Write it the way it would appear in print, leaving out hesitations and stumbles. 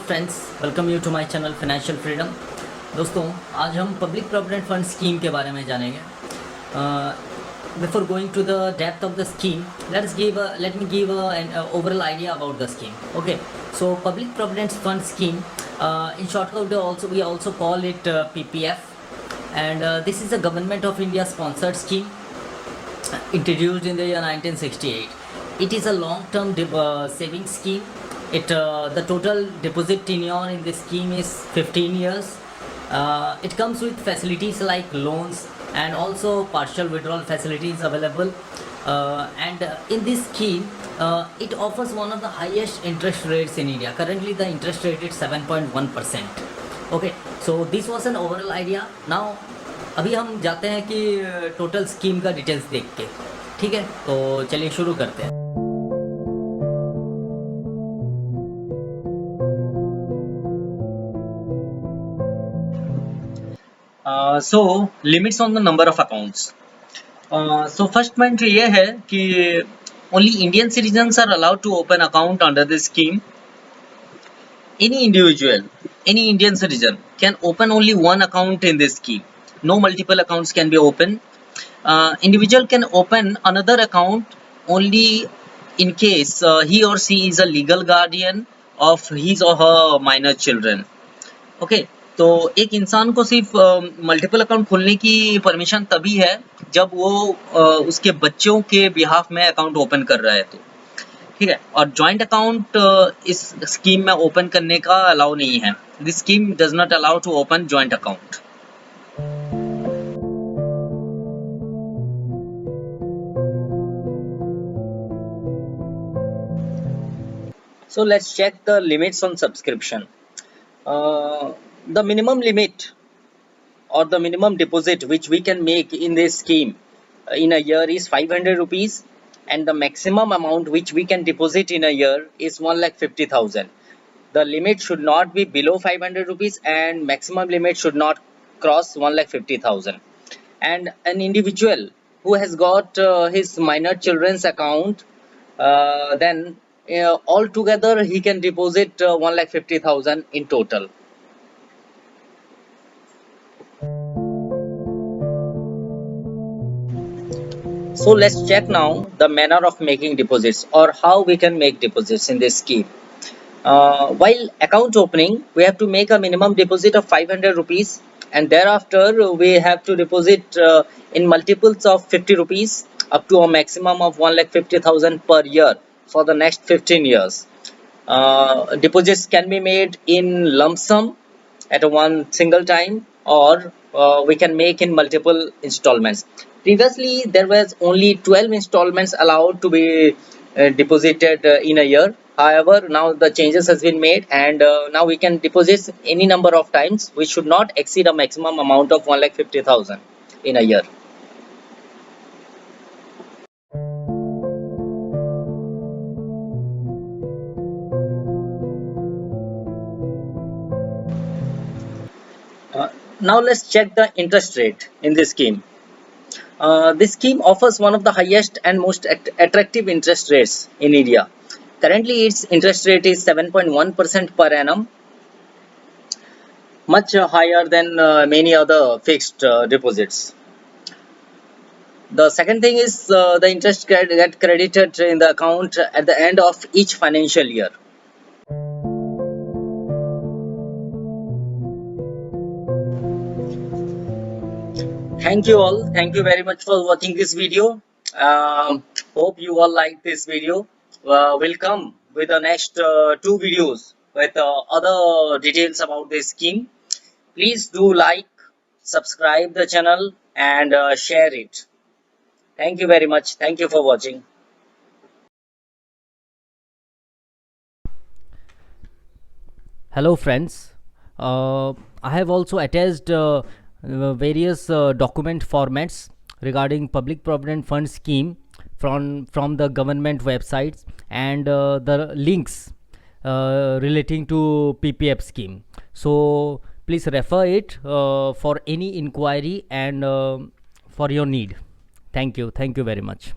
Friends, welcome you to my channel Financial Freedom. दोस्तों, आज हम पब्लिक प्रोविडेंट फंड स्कीम के बारे में जानेंगे। Before going to the depth of the scheme, let me give an overall idea about the scheme. Okay, so public provident fund scheme, in short we also call it PPF, and this is a government of India sponsored scheme introduced in the year 1968. It is a long-term saving scheme. The total deposit tenure in this scheme is 15 years. It comes with facilities like loans and also partial withdrawal facilities available. And in this scheme, it offers one of the highest interest rates in India. Currently, the interest rate is 7.1%. Okay, so this was an overall idea. Now, अभी हम जाते हैं कि total scheme का details देख के। ठीक है, तो चलिए शुरू करते हैं। So limits on the number of accounts. So first point ये है कि only Indian citizens are allowed to open account under this scheme. Any individual, any Indian citizen can open only one account in this scheme. No multiple accounts can be opened. Individual can open another account only in case he or she is a legal guardian of his or her minor children. Okay. तो एक इंसान को सिर्फ multiple account खोलने की permission तभी है जब वो उसके बच्चों के बिहाफ में अकाउंट ओपन कर रहा है, तो ठीक है। और जॉइंट अकाउंट इस स्कीम में ओपन करने का अलाउ नहीं है। This scheme does not allow to open joint account. So let's check the limits on subscription. The minimum limit or the minimum deposit which we can make in this scheme in a year is 500 rupees, and the maximum amount which we can deposit in a year is 1,50,000. The limit should not be below 500 rupees and maximum limit should not cross 1,50,000. And an individual who has got his minor children's account, then altogether he can deposit 1,50,000 in total. So let's check now the manner of making deposits or how we can make deposits in this scheme. While account opening, we have to make a minimum deposit of 500 rupees, and thereafter we have to deposit in multiples of 50 rupees up to a maximum of 1,50,000 per year for the next 15 years. Deposits can be made in lump sum at one single time, or we can make in multiple installments. Previously, there was only 12 installments allowed to be deposited in a year. However, now the changes has been made, and now we can deposit any number of times, which should not exceed a maximum amount of 1,50,000 in a year. Now let's check the interest rate in this scheme. This scheme offers one of the highest and most attractive interest rates in India. Currently, its interest rate is 7.1% per annum, much higher than many other fixed deposits. The second thing is the interest get credited in the account at the end of each financial year. Thank you all. Thank you very much for watching this video. Hope you all like this video. We'll come with the next 2 videos with other details about this scheme. Please do like, subscribe the channel, and share it. Thank you very much. Thank you for watching. Hello friends, I have also attached various document formats regarding public provident fund scheme from the government websites, and the links relating to PPF scheme. So please refer it for any inquiry and for your need. Thank you very much.